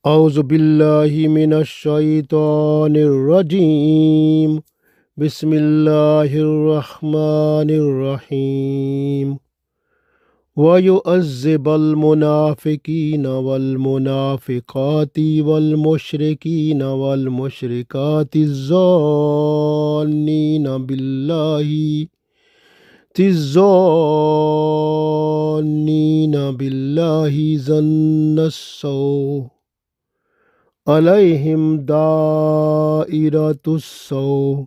اعوذ باللہ من الشیطان الرجیم بسم اللہ الرحمن الرحیم وَيُعَذِّبَ الْمُنَافِقِينَ وَالْمُنَافِقَاتِ وَالْمُشْرِكِينَ وَالْمُشْرِكَاتِ الظَّانِّينَ بِاللَّهِ ظَنَّ السَّوْءِ عَلَيْهِمْ دَائِرَةُ السَّوْءِ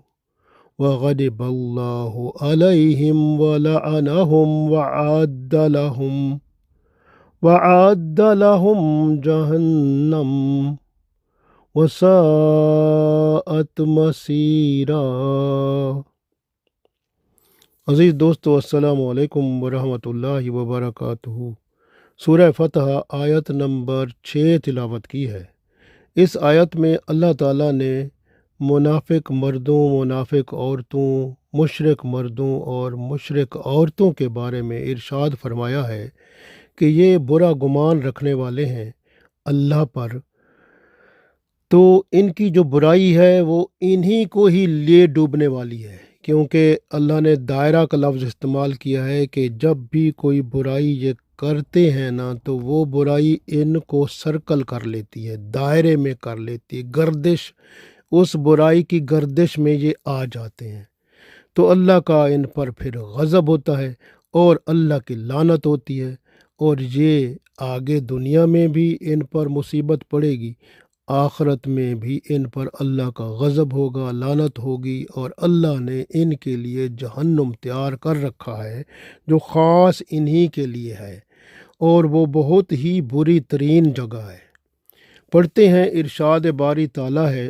وَغَضِبَ اللَّهُ عَلَيْهِمْ وَلَعَنَهُمْ وَأَعَدَّ لَهُمْ جَهَنَّمَ وَسَاءَتْ مَصِيرًا۔ عزیز دوستو، السلام علیکم ورحمۃ اللہ وبرکاتہ۔ سورہ فتح آیت نمبر 6 تلاوت کی ہے۔ اس آیت میں اللہ تعالیٰ نے منافق مردوں، منافق عورتوں، مشرک مردوں اور مشرک عورتوں کے بارے میں ارشاد فرمایا ہے کہ یہ برا گمان رکھنے والے ہیں اللہ پر، تو ان کی جو برائی ہے وہ انہی کو ہی لے ڈوبنے والی ہے، کیونکہ اللہ نے دائرہ کا لفظ استعمال کیا ہے کہ جب بھی کوئی برائی یہ کرتے ہیں نا تو وہ برائی ان کو سرکل کر لیتی ہے، دائرے میں کر لیتی ہے، گردش، اس برائی کی گردش میں یہ آ جاتے ہیں، تو اللہ کا ان پر پھر غضب ہوتا ہے اور اللہ کی لعنت ہوتی ہے، اور یہ آگے دنیا میں بھی ان پر مصیبت پڑے گی، آخرت میں بھی ان پر اللہ کا غضب ہوگا، لعنت ہوگی، اور اللہ نے ان کے لیے جہنم تیار کر رکھا ہے جو خاص انہی کے لیے ہے، اور وہ بہت ہی بری ترین جگہ ہے۔ پڑھتے ہیں، ارشاد باری تعالیٰ ہے،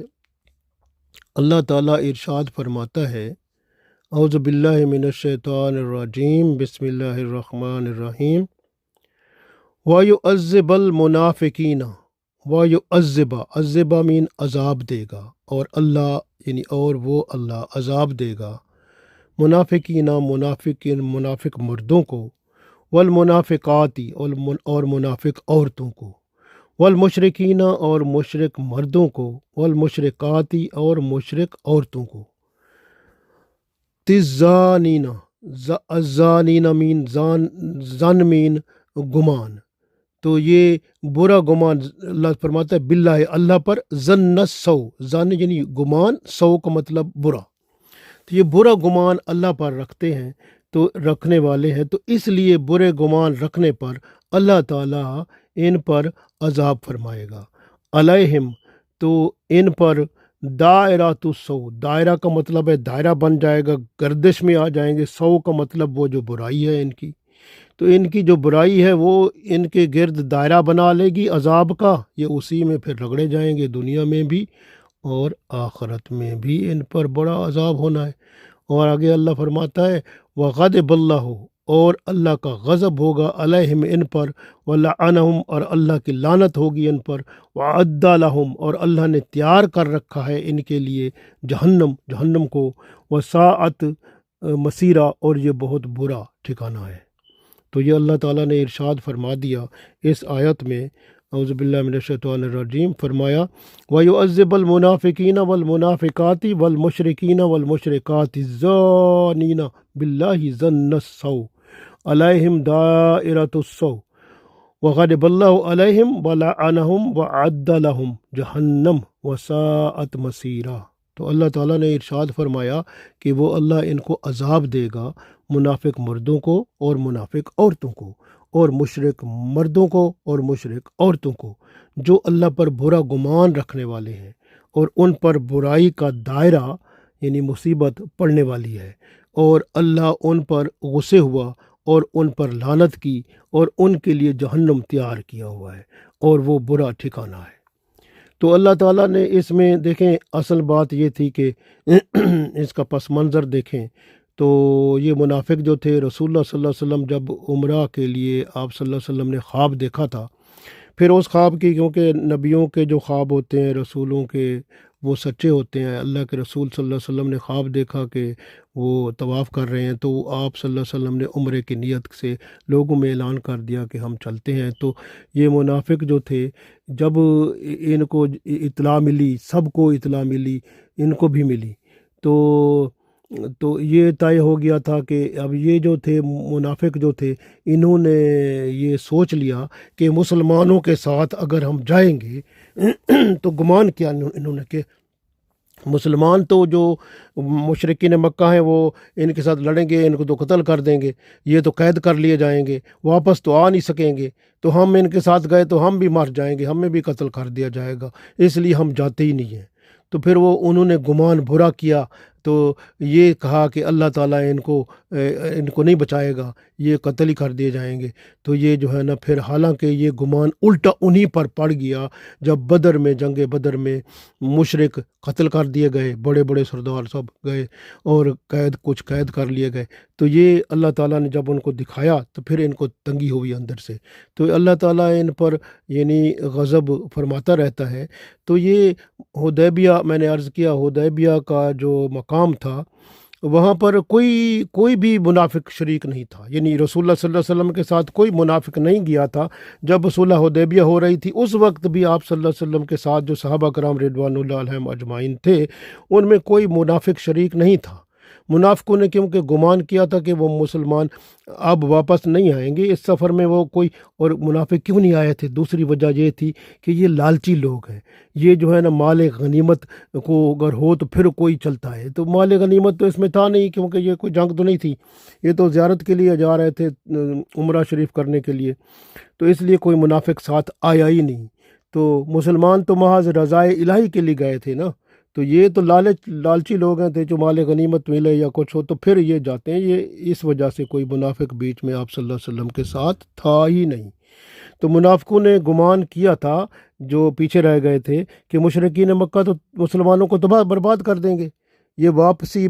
اللہ تعالیٰ ارشاد فرماتا ہے، اعوذ باللہ من الشیطان الرجیم بسم اللہ الرحمن الرحیم وَيُعَذِّبَ الْمُنَافِقِينَ وَيُعَذِّبَ، عذبہ مین عذاب دے گا، اور اللہ اور وہ اللہ عذاب دے گا، منافقین منافق مردوں کو، والمنافقاتی اور منافق عورتوں کو، والمشرکین اور مشرک مردوں کو، والمشرکاتی اور مشرک عورتوں کو، تزانین، الزانین مین زن مین گمان، تو یہ برا گمان اللہ فرماتا ہے باللہ اللہ پر، ظن السوء، ظن یعنی گمان، سو کا مطلب برا، تو یہ برا گمان اللہ پر رکھتے ہیں، تو رکھنے والے ہیں، تو اس لیے برے گمان رکھنے پر اللہ تعالیٰ ان پر عذاب فرمائے گا۔ علیہم، تو ان پر دائرۃ السوء، دائرہ کا مطلب ہے دائرہ بن جائے گا، گردش میں آ جائیں گے، سو کا مطلب وہ جو برائی ہے ان کی، تو ان کی جو برائی ہے وہ ان کے گرد دائرہ بنا لے گی عذاب کا، یہ اسی میں پھر رگڑے جائیں گے، دنیا میں بھی اور آخرت میں بھی ان پر بڑا عذاب ہونا ہے۔ اور آگے اللہ فرماتا ہے وَغَضِبَ اللَّهُ، اور اللہ کا غضب ہوگا، علیہم ان پر، وَلَعَنَهُمْ اور اللہ کی لعنت ہوگی ان پر، وَأَعَدَّ لَهُمْ اور اللہ نے تیار کر رکھا ہے ان کے لیے جہنم کو، وَسَاءَتْ مَصِيرًا اور یہ بہت برا ٹھکانہ ہے۔ تو یہ اللہ تعالیٰ نے ارشاد فرما دیا اس آیت میں، اعوذ باللہ من الشیطان الرجیم، فرمایا وَيُعَذِّبَ الْمُنَافِقِينَ وَالْمُنَافِقَاتِ وَالْمُشْرِكِينَ وَالْمُشْرِكَاتِ الظَّانِّينَ بِاللَّهِ ظَنَّ السَّوْءِ عَلَيْهِمْ دَائِرَةُ السَّوْءِ وَغَضِبَ اللَّهُ عَلَيْهِمْ وَلَعَنَهُمْ وَأَعَدَّ لَهُمْ جَهَنَّمَ وَسَاءَتْ مَصِيرًا۔ تو اللہ تعالیٰ نے ارشاد فرمایا کہ وہ اللہ ان کو عذاب دے گا، منافق مردوں کو اور منافق عورتوں کو، اور مشرک مردوں کو اور مشرک عورتوں کو، جو اللہ پر برا گمان رکھنے والے ہیں اور ان پر برائی کا دائرہ یعنی مصیبت پڑنے والی ہے، اور اللہ ان پر غصے ہوا اور ان پر لعنت کی، اور ان کے لیے جہنم تیار کیا ہوا ہے، اور وہ برا ٹھکانہ ہے۔ تو اللہ تعالیٰ نے اس میں دیکھیں، اصل بات یہ تھی کہ اس کا پس منظر دیکھیں تو یہ منافق جو تھے، رسول اللہ صلی اللہ علیہ وسلم جب عمرہ کے لیے آپ صلی اللہ علیہ وسلم نے خواب دیکھا تھا، پھر اس خواب کی، کیونکہ نبیوں کے جو خواب ہوتے ہیں، رسولوں کے، وہ سچے ہوتے ہیں۔ اللہ کے رسول صلی اللہ علیہ وسلم نے خواب دیکھا کہ وہ طواف کر رہے ہیں، تو آپ صلی اللہ علیہ وسلم نے عمرے کی نیت سے لوگوں میں اعلان کر دیا کہ ہم چلتے ہیں۔ تو یہ منافق جو تھے، جب ان کو اطلاع ملی، سب کو اطلاع ملی، ان کو بھی ملی، تو یہ طے ہو گیا تھا کہ اب یہ جو تھے منافق جو تھے، انہوں نے یہ سوچ لیا کہ مسلمانوں کے ساتھ اگر ہم جائیں گے تو گمان کیا انہوں نے کہ مسلمان تو جو مشرکین مکہ ہیں وہ ان کے ساتھ لڑیں گے، ان کو تو قتل کر دیں گے، یہ تو قید کر لیے جائیں گے، واپس تو آ نہیں سکیں گے، تو ہم ان کے ساتھ گئے تو ہم بھی مر جائیں گے، ہمیں بھی قتل کر دیا جائے گا، اس لیے ہم جاتے ہی نہیں ہیں۔ تو پھر انہوں نے گمان برا کیا، تو یہ کہا کہ اللہ تعالیٰ ان کو نہیں بچائے گا، یہ قتل ہی کر دیے جائیں گے۔ تو یہ جو ہے نا، پھر حالانکہ یہ گمان الٹا انہی پر پڑ گیا، جب بدر میں، جنگ بدر میں مشرک قتل کر دیے گئے، بڑے بڑے سردار سب گئے اور کچھ قید کر لیے گئے۔ تو یہ اللہ تعالیٰ نے جب ان کو دکھایا تو پھر ان کو تنگی ہوئی اندر سے، تو اللہ تعالیٰ ان پر یعنی غضب فرماتا رہتا ہے۔ تو یہ حدیبیہ، میں نے عرض کیا حدیبیہ کا جو مقام تھا، وہاں پر کوئی بھی منافق شریک نہیں تھا، یعنی رسول اللہ صلی اللہ علیہ وسلم کے ساتھ کوئی منافق نہیں گیا تھا۔ جب صلح حدیبیہ ہو رہی تھی اس وقت بھی آپ صلی اللہ علیہ وسلم کے ساتھ جو صحابہ کرام رضوان اللہ علیہم اجمعین تھے، ان میں کوئی منافق شریک نہیں تھا۔ منافقوں نے کیونکہ گمان کیا تھا کہ وہ مسلمان اب واپس نہیں آئیں گے اس سفر میں، وہ کوئی اور منافق کیوں نہیں آئے تھے؟ دوسری وجہ یہ تھی کہ یہ لالچی لوگ ہیں، یہ جو ہے نا مال غنیمت کو اگر ہو تو پھر کوئی چلتا ہے، تو مال غنیمت تو اس میں تھا نہیں، کیونکہ یہ کوئی جنگ تو نہیں تھی، یہ تو زیارت کے لیے جا رہے تھے، عمرہ شریف کرنے کے لیے، تو اس لیے کوئی منافق ساتھ آیا ہی نہیں۔ تو مسلمان تو محض رضائے الہی کے لیے گئے تھے نا، تو یہ تو لالچی لوگ ہیں تھے، جو مال غنیمت ملے یا کچھ ہو تو پھر یہ جاتے ہیں، یہ اس وجہ سے کوئی منافق بیچ میں آپ صلی اللہ علیہ وسلم کے ساتھ تھا ہی نہیں۔ تو منافقوں نے گمان کیا تھا، جو پیچھے رہ گئے تھے، کہ مشرکین مکہ تو مسلمانوں کو تباہ برباد کر دیں گے، یہ واپس یہ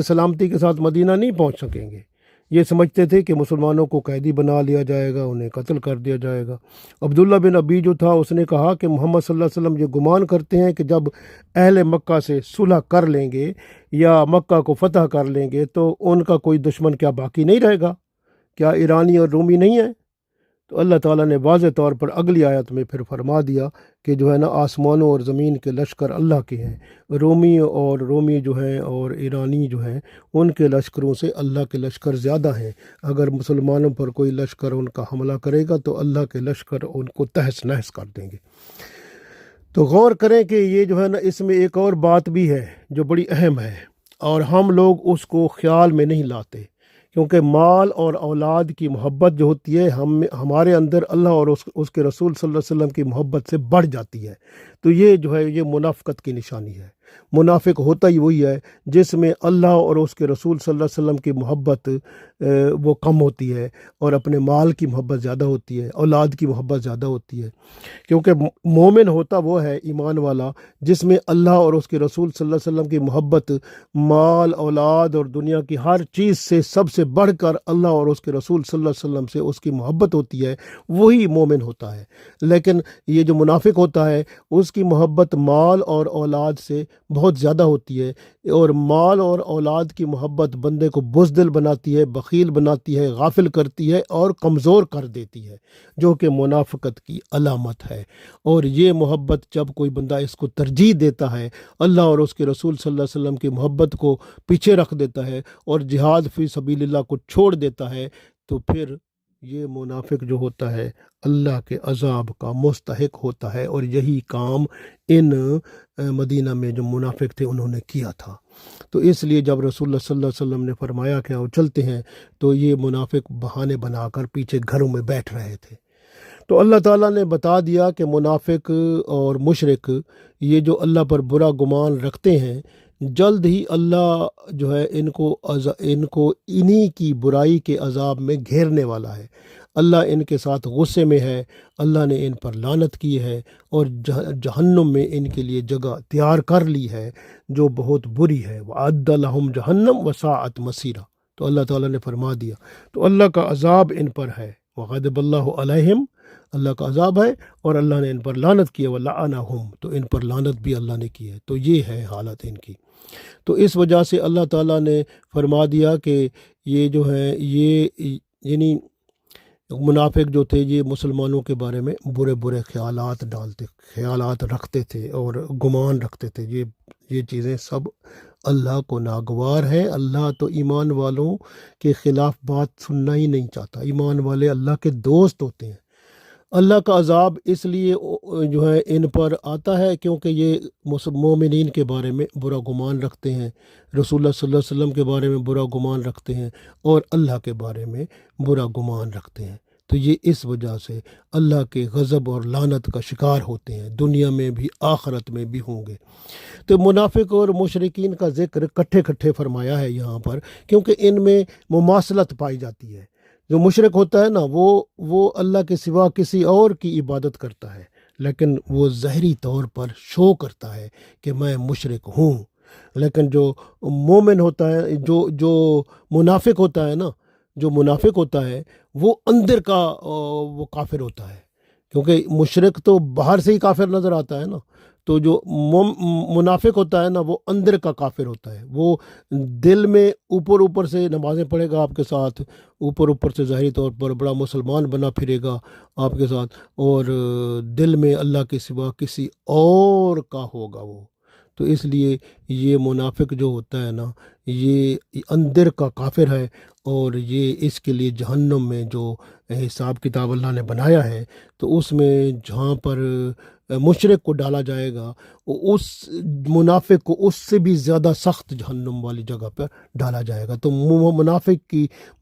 سلامتی کے ساتھ مدینہ نہیں پہنچ سکیں گے۔ یہ سمجھتے تھے کہ مسلمانوں کو قیدی بنا لیا جائے گا، انہیں قتل کر دیا جائے گا۔ عبداللہ بن ابی جو تھا، اس نے کہا کہ محمد صلی اللہ علیہ وسلم یہ گمان کرتے ہیں کہ جب اہل مکہ سے صلح کر لیں گے یا مکہ کو فتح کر لیں گے تو ان کا کوئی دشمن کیا باقی نہیں رہے گا؟ کیا ایرانی اور رومی نہیں ہیں؟ تو اللہ تعالیٰ نے واضح طور پر اگلی آیت میں پھر فرما دیا کہ جو ہے نا، آسمانوں اور زمین کے لشکر اللہ کے ہیں، رومی جو ہیں اور ایرانی جو ہیں، ان کے لشکروں سے اللہ کے لشکر زیادہ ہیں۔ اگر مسلمانوں پر کوئی لشکر ان کا حملہ کرے گا تو اللہ کے لشکر ان کو تہس نہس کر دیں گے۔ تو غور کریں کہ یہ جو ہے نا، اس میں ایک اور بات بھی ہے جو بڑی اہم ہے، اور ہم لوگ اس کو خیال میں نہیں لاتے، کیونکہ مال اور اولاد کی محبت جو ہوتی ہے ہمارے اندر اللہ اور اس کے رسول صلی اللہ علیہ وسلم کی محبت سے بڑھ جاتی ہے۔ تو یہ جو ہے، یہ منافقت کی نشانی ہے۔ منافق ہوتا ہی وہی ہے جس میں اللہ اور اس کے رسول صلی اللہ علیہ وسلم کی محبت وہ کم ہوتی ہے، اور اپنے مال کی محبت زیادہ ہوتی ہے، اولاد کی محبت زیادہ ہوتی ہے۔ کیونکہ مومن ہوتا وہ ہے، ایمان والا، جس میں اللہ اور اس کے رسول صلی اللہ علیہ وسلم کی محبت مال، اولاد اور دنیا کی ہر چیز سے سب سے بڑھ کر اللہ اور اس کے رسول صلی اللہ علیہ وسلم سے اس کی محبت ہوتی ہے، وہی مومن ہوتا ہے۔ لیکن یہ جو منافق ہوتا ہے، اس کی محبت مال اور اولاد سے بہت زیادہ ہوتی ہے، اور مال اور اولاد کی محبت بندے کو بزدل بناتی ہے، بخیل بناتی ہے، غافل کرتی ہے اور کمزور کر دیتی ہے، جو کہ منافقت کی علامت ہے۔ اور یہ محبت جب کوئی بندہ اس کو ترجیح دیتا ہے، اللہ اور اس کے رسول صلی اللہ علیہ وسلم کی محبت کو پیچھے رکھ دیتا ہے اور جہاد فی سبیل اللہ کو چھوڑ دیتا ہے، تو پھر یہ منافق جو ہوتا ہے اللہ کے عذاب کا مستحق ہوتا ہے۔ اور یہی کام ان مدینہ میں جو منافق تھے انہوں نے کیا تھا۔ تو اس لیے جب رسول اللہ صلی اللہ علیہ وسلم نے فرمایا کہ وہ چلتے ہیں، تو یہ منافق بہانے بنا کر پیچھے گھروں میں بیٹھ رہے تھے۔ تو اللہ تعالیٰ نے بتا دیا کہ منافق اور مشرک یہ جو اللہ پر برا گمان رکھتے ہیں، جلد ہی اللہ جو ہے ان کو انہی کی برائی کے عذاب میں گھیرنے والا ہے۔ اللہ ان کے ساتھ غصے میں ہے، اللہ نے ان پر لعنت کی ہے، اور جہنم میں ان کے لیے جگہ تیار کر لی ہے جو بہت بری ہے۔ وَأَعَدَّ لَهُمْ جَهَنَّمَ وَسَاءَتْ مَصِيرًا، تو اللہ تعالیٰ نے فرما دیا، تو اللہ کا عذاب ان پر ہے۔ وَغَضِبَ اللَّهُ عَلَيْهِمْ اللہ کا عذاب ہے اور اللہ نے ان پر لعنت کی ہے، وَلَعَنَهُمْ، تو ان پر لعنت بھی اللہ نے کی ہے۔ تو یہ ہے حالت ان کی۔ تو اس وجہ سے اللہ تعالیٰ نے فرما دیا کہ یہ جو ہے یہ یعنی منافق جو تھے یہ مسلمانوں کے بارے میں برے برے خیالات رکھتے تھے اور گمان رکھتے تھے۔ یہ چیزیں سب اللہ کو ناگوار ہے۔ اللہ تو ایمان والوں کے خلاف بات سننا ہی نہیں چاہتا۔ ایمان والے اللہ کے دوست ہوتے ہیں۔ اللہ کا عذاب اس لیے جو ہے ان پر آتا ہے کیونکہ یہ مومنین کے بارے میں برا گمان رکھتے ہیں، رسول اللہ صلی اللہ علیہ وسلم کے بارے میں برا گمان رکھتے ہیں اور اللہ کے بارے میں برا گمان رکھتے ہیں۔ تو یہ اس وجہ سے اللہ کے غضب اور لعنت کا شکار ہوتے ہیں، دنیا میں بھی آخرت میں بھی ہوں گے۔ تو منافق اور مشرکین کا ذکر کٹھے فرمایا ہے یہاں پر، کیونکہ ان میں مماثلت پائی جاتی ہے۔ جو مشرک ہوتا ہے نا وہ اللہ کے سوا کسی اور کی عبادت کرتا ہے، لیکن وہ ظاہری طور پر شو کرتا ہے کہ میں مشرک ہوں۔ لیکن جو مومن ہوتا ہے، جو منافق ہوتا ہے نا، جو منافق ہوتا ہے وہ اندر کا وہ کافر ہوتا ہے، کیونکہ مشرک تو باہر سے ہی کافر نظر آتا ہے نا، تو جو منافق ہوتا ہے نا وہ اندر کا کافر ہوتا ہے۔ وہ دل میں اوپر سے نمازیں پڑھے گا آپ کے ساتھ، اوپر سے ظاہری طور پر بڑا مسلمان بنا پھرے گا آپ کے ساتھ، اور دل میں اللہ کے سوا کسی اور کا ہوگا وہ۔ تو اس لیے یہ منافق جو ہوتا ہے نا یہ اندر کا کافر ہے، اور یہ اس کے لیے جہنم میں جو حساب کتاب اللہ نے بنایا ہے تو اس میں جہاں پر مشرک کو ڈالا جائے گا اس منافق کو اس سے بھی زیادہ سخت جہنم والی جگہ پر ڈالا جائے گا۔ تو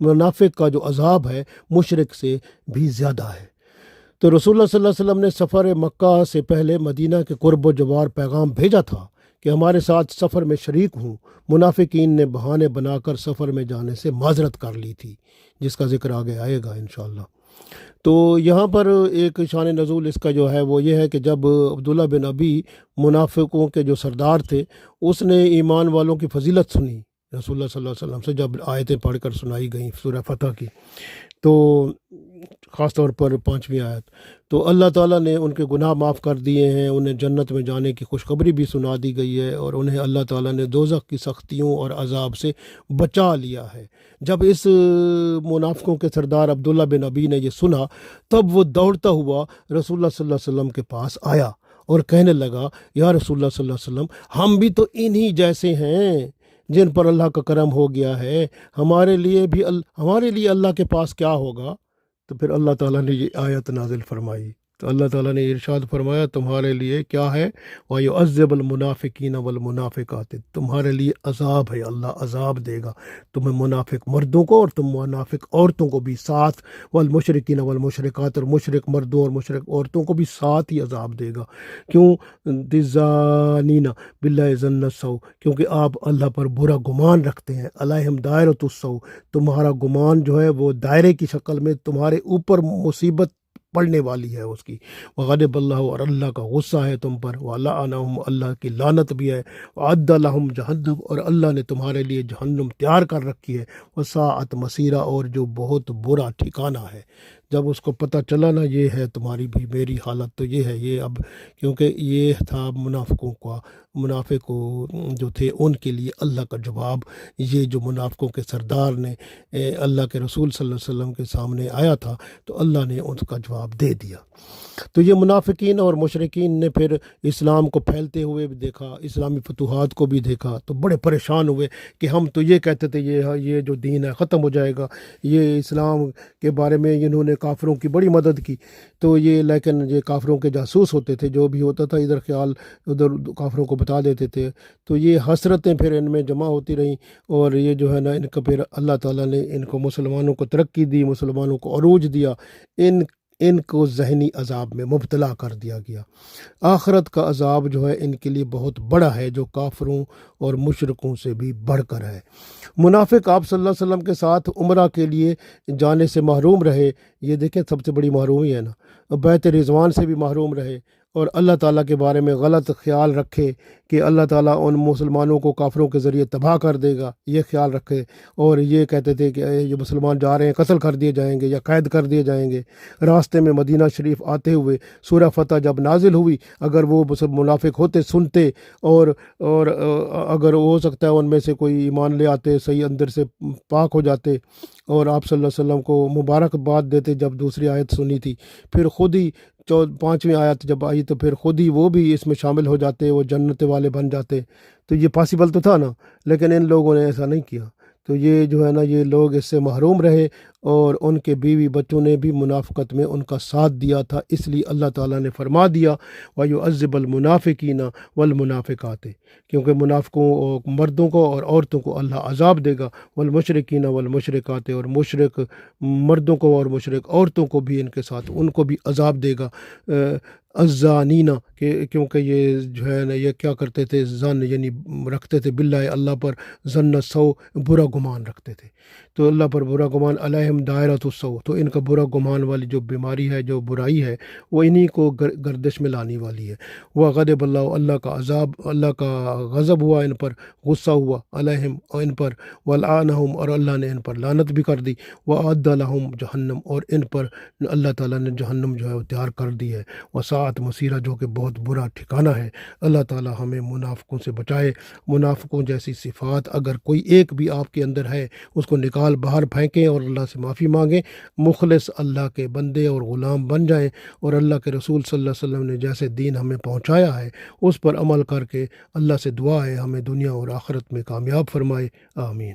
منافق کا جو عذاب ہے مشرک سے بھی زیادہ ہے۔ تو رسول اللہ صلی اللہ علیہ وسلم نے سفر مکہ سے پہلے مدینہ کے قرب و جوار پیغام بھیجا تھا کہ ہمارے ساتھ سفر میں شریک ہوں۔ منافقین نے بہانے بنا کر سفر میں جانے سے معذرت کر لی تھی، جس کا ذکر آگے آئے گا انشاءاللہ۔ تو یہاں پر ایک شان نزول اس کا جو ہے وہ یہ ہے کہ جب عبداللہ بن ابی منافقوں کے جو سردار تھے اس نے ایمان والوں کی فضیلت سنی رسول اللہ صلی اللہ علیہ وسلم سے، جب آیتیں پڑھ کر سنائی گئیں سورہ فتح کی، تو خاص طور پر 5ویں آیت، تو اللہ تعالیٰ نے ان کے گناہ معاف کر دیے ہیں، انہیں جنت میں جانے کی خوشخبری بھی سنا دی گئی ہے، اور انہیں اللہ تعالیٰ نے دوزخ کی سختیوں اور عذاب سے بچا لیا ہے۔ جب اس منافقوں کے سردار عبداللہ بن ابی نے یہ سنا تب وہ دوڑتا ہوا رسول اللہ صلی اللہ علیہ وسلم کے پاس آیا اور کہنے لگا، یا رسول اللہ صلی اللہ علیہ وسلم، ہم بھی تو انہی جیسے ہیں جن پر اللہ کا کرم ہو گیا ہے، ہمارے لیے اللہ کے پاس کیا ہوگا؟ تو پھر اللہ تعالیٰ نے یہ آیت نازل فرمائی۔ تو اللہ تعالیٰ نے ارشاد فرمایا تمہارے لیے کیا ہے، وَيُعَذِّبُ الْمُنَافِقِينَ وَالْمُنَافِقَاتِ، تمہارے لیے عذاب ہے، اللہ عذاب دے گا تمہیں منافق مردوں کو اور تم منافق عورتوں کو بھی ساتھ، والمشرکین والمشرکات، اور مشرک مردوں اور مشرک عورتوں کو بھی ساتھ ہی عذاب دے گا۔ کیوں؟ ظَانِّينَ بِاللَّهِ ظَنَّ السَّوْءِ، کیونکہ آپ اللہ پر برا گمان رکھتے ہیں۔ علیہم دائرۃ السوء، تمہارا گمان جو ہے وہ دائرے کی شکل میں تمہارے اوپر مصیبت پڑنے والی ہے اس کی۔ وغضب اللہ، اور اللہ کا غصہ ہے تم پر، وَلَعَنَهُمْ، اللہ کی لعنت بھی ہے، وَأَعَدَّ لَهُمْ جہنم، اور اللہ نے تمہارے لیے جہنم تیار کر رکھی ہے، وَسَاءَتْ مَصِيرًا، اور جو بہت برا ٹھکانہ ہے۔ جب اس کو پتہ چلا نا یہ ہے تمہاری بھی میری حالت، تو یہ ہے یہ اب، کیونکہ یہ تھا منافق جو تھے ان کے لیے اللہ کا جواب، یہ جو منافقوں کے سردار نے اللہ کے رسول صلی اللہ علیہ وسلم کے سامنے آیا تھا تو اللہ نے ان کا جواب دے دیا۔ تو یہ منافقین اور مشرکین نے پھر اسلام کو پھیلتے ہوئے بھی دیکھا، اسلامی فتوحات کو بھی دیکھا، تو بڑے پریشان ہوئے کہ ہم تو یہ کہتے تھے یہ جو دین ہے ختم ہو جائے گا، یہ اسلام کے بارے میں انہوں نے کافروں کی بڑی مدد کی، تو لیکن یہ کافروں کے جاسوس ہوتے تھے، جو بھی ہوتا تھا ادھر خیال ادھر کافروں کو بتا دیتے تھے، تو یہ حسرتیں پھر ان میں جمع ہوتی رہیں، اور یہ جو ہے نا ان کا پھر اللہ تعالیٰ نے ان کو مسلمانوں کو ترقی دی، مسلمانوں کو عروج دیا، ان کو ذہنی عذاب میں مبتلا کر دیا گیا۔ آخرت کا عذاب جو ہے ان کے لیے بہت بڑا ہے، جو کافروں اور مشرکوں سے بھی بڑھ کر ہے۔ منافق آپ صلی اللہ علیہ وسلم کے ساتھ عمرہ کے لیے جانے سے محروم رہے، یہ دیکھیں سب سے بڑی محرومی ہے نا، بیت رضوان سے بھی محروم رہے، اور اللہ تعالیٰ کے بارے میں غلط خیال رکھے کہ اللہ تعالیٰ ان مسلمانوں کو کافروں کے ذریعے تباہ کر دے گا، یہ خیال رکھے، اور یہ کہتے تھے کہ یہ مسلمان جا رہے ہیں قتل کر دیے جائیں گے یا قید کر دیے جائیں گے۔ راستے میں مدینہ شریف آتے ہوئے سورہ فتح جب نازل ہوئی، اگر وہ منافق ہوتے سنتے اور اگر ہو سکتا ہے ان میں سے کوئی ایمان لے آتے، صحیح اندر سے پاک ہو جاتے، اور آپ صلی اللہ علیہ وسلم کو مبارکباد دیتے جب دوسری آیت سنی تھی، پھر خود ہی پانچویں آیت جب آئی تو پھر خود ہی وہ بھی اس میں شامل ہو جاتے، وہ جنت والے بن جاتے۔ تو یہ پاسبل تو تھا نا، لیکن ان لوگوں نے ایسا نہیں کیا۔ تو یہ جو ہے نا، یہ لوگ اس سے محروم رہے، اور ان کے بیوی بچوں نے بھی منافقت میں ان کا ساتھ دیا تھا، اس لیے اللہ تعالیٰ نے فرما دیا وَيُعَذِّبَ الْمُنَافِقِينَ وَالْمُنَافِقَاتِ، کیونکہ منافقوں اور مردوں کو اور عورتوں کو اللہ عذاب دے گا، والمشرکین والمشرکات، اور مشرک مردوں کو اور مشرک عورتوں کو بھی ان کے ساتھ ان کو بھی عذاب دے گا۔ الزانینہ، کیونکہ یہ جو ہے نا، یہ کیا کرتے تھے، زن یعنی رکھتے تھے باللہ اللہ پر ظن سو، برا گمان رکھتے تھے، تو اللہ پر برا گمان، علیہم دائرۃ السوء، تو ان کا برا گمان والی جو بیماری ہے، جو برائی ہے، وہ انہی کو گردش میں لانے والی ہے۔ وہ غضب اللہ، اللہ کا عذاب، اللہ کا غضب ہوا ان پر، غصہ ہوا، علیہم ان پر، ولعنہم، اور اللہ نے ان پر لعنت بھی کر دی، وأعد لہم جہنم، اور ان پر اللہ تعالیٰ نے جہنم جو ہے وہ تیار کر دی ہے، وساعت مصیرہ، جو کہ بہت برا ٹھکانہ ہے۔ اللہ تعالیٰ ہمیں منافقوں سے بچائے۔ منافقوں جیسی صفات اگر کوئی ایک بھی آپ کے اندر ہے، اس کو نکال باہر پھینکیں اور اللہ سے معافی مانگیں، مخلص اللہ کے بندے اور غلام بن جائیں، اور اللہ کے رسول صلی اللہ علیہ وسلم نے جیسے دین ہمیں پہنچایا ہے اس پر عمل کر کے اللہ سے دعا ہے ہمیں دنیا اور آخرت میں کامیاب فرمائے، آمین۔